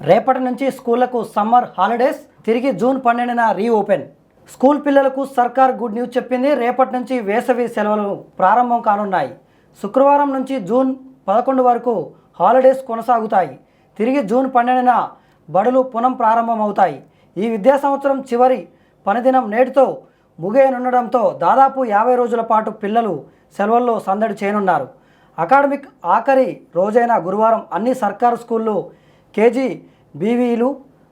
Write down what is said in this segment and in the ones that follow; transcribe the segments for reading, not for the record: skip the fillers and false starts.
రేపటి నుంచి స్కూళ్లకు summer holidays, తిరిగి జూన్ 12న రీఓపెన్. స్కూల్ పిల్లలకు సర్కార్ గుడ్ న్యూస్ చెప్పింది. రేపటి నుంచి వేసవి సెలవులు ప్రారంభం కానున్నాయి. శుక్రవారం నుంచి జూన్ 11 వరకు హాలిడేస్ కొనసాగుతాయి. తిరిగి జూన్ 12న బడులు పునః ప్రారంభమవుతాయి. ఈ విద్యా సంవత్సరం చివరి పనిదినం నేటితో ముగియనుండడంతో దాదాపు 50 రోజుల పాటు పిల్లలు సెలవుల్లో సందడి చేయనున్నారు. అకాడమిక్ ఆఖరి రోజైన గురువారం అన్ని సర్కారు స్కూళ్ళు, కేజీ బీవీలు,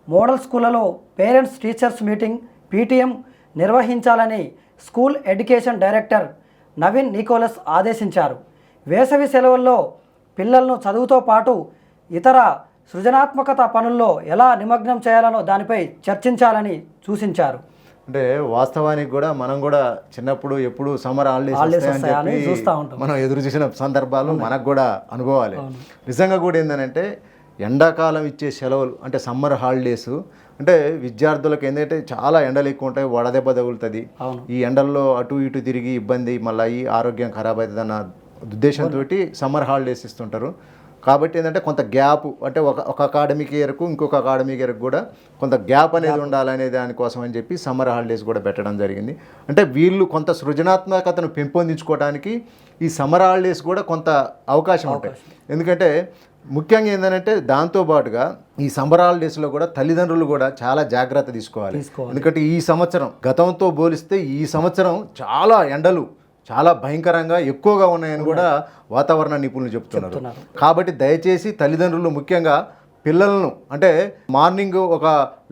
మోడల్ స్కూళ్లలో పేరెంట్స్ టీచర్స్ మీటింగ్ పీటీఎం నిర్వహించాలని school education director Naveen Nicholas ఆదేశించారు. వేసవి సెలవుల్లో పిల్లలను చదువుతో పాటు ఇతర సృజనాత్మకత పనుల్లో ఎలా నిమగ్నం చేయాలనో దానిపై చర్చించాలని సూచించారు. అంటే వాస్తవానికి కూడా మనం కూడా చిన్నప్పుడు ఎప్పుడు సమ్మర్ హాలిడేస్ చూస్తూ ఉంటాం. మనం ఎదురు చూసిన సందర్భాలు మనకు కూడా అనుభవాలే. నిజంగా కూడా ఏంటంటే ఎండాకాలం ఇచ్చే సెలవులు అంటే సమ్మర్ హాలిడేస్ అంటే విద్యార్థులకు ఏంటంటే చాలా ఎండలు ఎక్కువ ఉంటాయి, వడదెబ్బ తగులుతుంది. ఈ ఎండల్లో అటు ఇటు తిరిగి ఇబ్బంది, మళ్ళీ ఆరోగ్యం ఖరాబ్ అవుతుంది అన్న ఉద్దేశంతో సమ్మర్ హాలిడేస్ ఇస్తుంటారు. కాబట్టి ఏంటంటే కొంత గ్యాప్ అంటే ఒక అకాడమిక్ ఇయర్కు ఇంకొక అకాడమిక్ ఇయర్కు కూడా కొంత గ్యాప్ అనేది ఉండాలనే దానికోసం అని చెప్పి సమ్మర్ హాలిడేస్ కూడా పెట్టడం జరిగింది. అంటే వీళ్ళు కొంత సృజనాత్మకతను పెంపొందించుకోవడానికి ఈ సమ్మర్ హాలిడేస్ కూడా కొంత అవకాశం ఉంటాయి. ఎందుకంటే ముఖ్యంగా ఏంటంటే దాంతోపాటుగా ఈ సమ్మర్ హాలిడేస్లో కూడా తల్లిదండ్రులు కూడా చాలా జాగ్రత్త తీసుకోవాలి. ఎందుకంటే ఈ సంవత్సరం గతంతో పోలిస్తే ఈ సంవత్సరం చాలా ఎండలు చాలా భయంకరంగా ఎక్కువగా ఉన్నాయని కూడా వాతావరణ నిపుణులు చెప్తున్నారు. కాబట్టి దయచేసి తల్లిదండ్రులు ముఖ్యంగా పిల్లలను అంటే మార్నింగ్ ఒక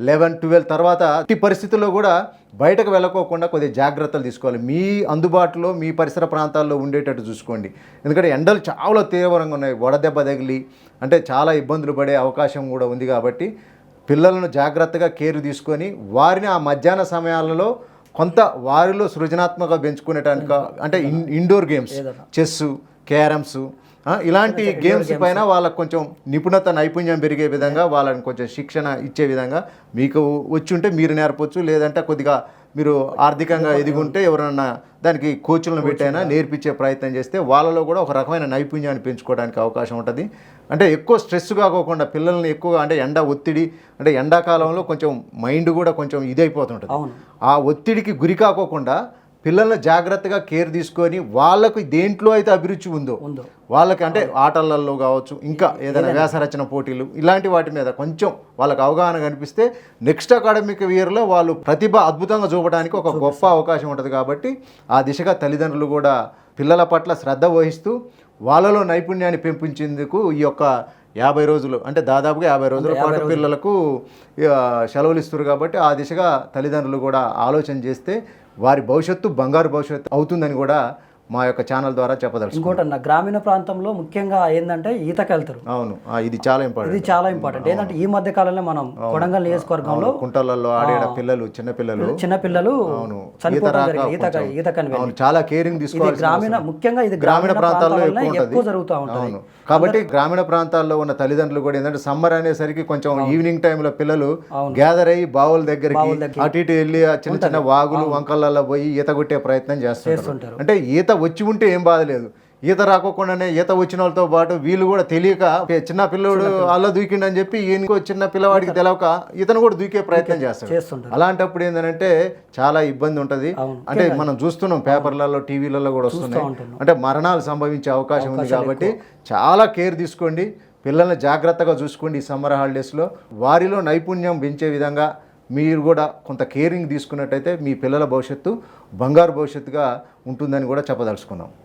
11-12 తర్వాత ఈ పరిస్థితుల్లో కూడా బయటకు వెళ్ళకోకుండా కొద్దిగా జాగ్రత్తలు తీసుకోవాలి. మీ అందుబాటులో మీ పరిసర ప్రాంతాల్లో ఉండేటట్టు చూసుకోండి. ఎందుకంటే ఎండలు చాలా తీవ్రంగా ఉన్నాయి, వడదెబ్బ తగిలి అంటే చాలా ఇబ్బందులు పడే అవకాశం కూడా ఉంది. కాబట్టి పిల్లలను జాగ్రత్తగా కేర్ తీసుకొని వారిని ఆ మధ్యాహ్న సమయాలలో కొంత వారిలో సృజనాత్మక పెంచుకునేటానికి అంటే ఇండోర్ గేమ్స్, చెస్సు, క్యారమ్స్ ఇలాంటి గేమ్స్ పైన వాళ్ళకు కొంచెం నిపుణత నైపుణ్యం పెరిగే విధంగా వాళ్ళని కొంచెం శిక్షణ ఇచ్చే విధంగా మీకు వచ్చి ఉంటే మీరు నేర్పవచ్చు. లేదంటే కొద్దిగా మీరు ఆర్థికంగా ఎదిగుంటే ఎవరన్నా దానికి కోచ్లను పెట్టైనా నేర్పించే ప్రయత్నం చేస్తే వాళ్ళలో కూడా ఒక రకమైన నైపుణ్యాన్ని పెంచుకోవడానికి అవకాశం ఉంటుంది. అంటే ఎక్కువ స్ట్రెస్ కాకోకుండా పిల్లల్ని ఎక్కువగా అంటే ఎండ ఒత్తిడి అంటే ఎండాకాలంలో కొంచెం మైండ్ కూడా కొంచెం ఇదైపోతుంటుంది. ఆ ఒత్తిడికి గురి కాకోకుండా పిల్లల్ని జాగ్రత్తగా కేర్ తీసుకొని వాళ్ళకు దేంట్లో అయితే అభిరుచి ఉందో వాళ్ళకి అంటే ఆటలలో కావచ్చు, ఇంకా ఏదైనా వ్యాసరచన పోటీలు ఇలాంటి వాటి మీద కొంచెం వాళ్ళకి అవగాహన కనిపిస్తే నెక్స్ట్ అకాడమిక్ ఇయర్లో వాళ్ళు ప్రతిభ అద్భుతంగా చూపడానికి ఒక గొప్ప అవకాశం ఉంటుంది. కాబట్టి ఆ దిశగా తల్లిదండ్రులు కూడా పిల్లల పట్ల శ్రద్ధ వహిస్తూ వాళ్ళలో నైపుణ్యాన్ని పెంపొందేందుకు ఈ యొక్క 50 రోజులు అంటే దాదాపుగా 50 రోజుల పాటు పిల్లలకు సెలవులు ఇస్తారు. కాబట్టి ఆ దిశగా తల్లిదండ్రులు కూడా ఆలోచన చేస్తే వారి భవిష్యత్తు బంగారు భవిష్యత్తు అవుతుందని కూడా మా యొక్క ఛానల్ ద్వారా చెప్పదలుచు. ఇంకోటన్న గ్రామీణ ప్రాంతంలో ముఖ్యంగా ఏంటంటే ఈతకి వెళ్తారు. అవును, ఇది చాలా ఇంపార్టెంట్. ఏంటంటే ఈ మధ్య కాలంలో మనం కొడంగల్ నియోజకవర్గంలో కుంటలలో ఆడే పిల్లలు చిన్నపిల్లలు చాలా కేరింగ్ తీసుకోవాలి. ముఖ్యంగా ఇది గ్రామీణ ప్రాంతాల్లో ఎక్కువ జరుగుతూ ఉంటుంది. కాబట్టి గ్రామీణ ప్రాంతాల్లో ఉన్న తల్లిదండ్రులు కూడా ఏంటంటే సమ్మర్ అనేసరికి కొంచెం ఈవినింగ్ టైంలో పిల్లలు గ్యాదర్ అయ్యి బావుల దగ్గరికి అటు ఇటు వెళ్ళి చిన్న చిన్న వాగులు వంకలలో పోయి ఈత కొట్టే ప్రయత్నం చేస్తుంటారు. అంటే ఈత వచ్చి ఉంటే ఏం బాధలేదు, ఈత రాకోకుండానే ఈత వచ్చిన వాళ్ళతో పాటు వీళ్ళు కూడా తెలియక చిన్న పిల్లడు అలా దూకిండని చెప్పి ఈయనకో చిన్న పిల్లవాడికి తెలవక ఇతను కూడా దూకే ప్రయత్నం చేస్తాడు. అలాంటప్పుడు ఏంటంటే చాలా ఇబ్బంది ఉంటుంది. అంటే మనం చూస్తున్నాం పేపర్లలో టీవీలలో కూడా వస్తున్నాయి. అంటే మరణాలు సంభవించే అవకాశం ఉంది. కాబట్టి చాలా కేర్ తీసుకోండి, పిల్లల్ని జాగ్రత్తగా చూసుకోండి. ఈ సమ్మర్ హాలిడేస్లో వారిలో నైపుణ్యం పెంచే విధంగా మీరు కూడా కొంత కేరింగ్ తీసుకున్నట్టయితే మీ పిల్లల భవిష్యత్తు బంగారు భవిష్యత్తుగా ఉంటుందని కూడా చెప్పదలుచుకున్నాం.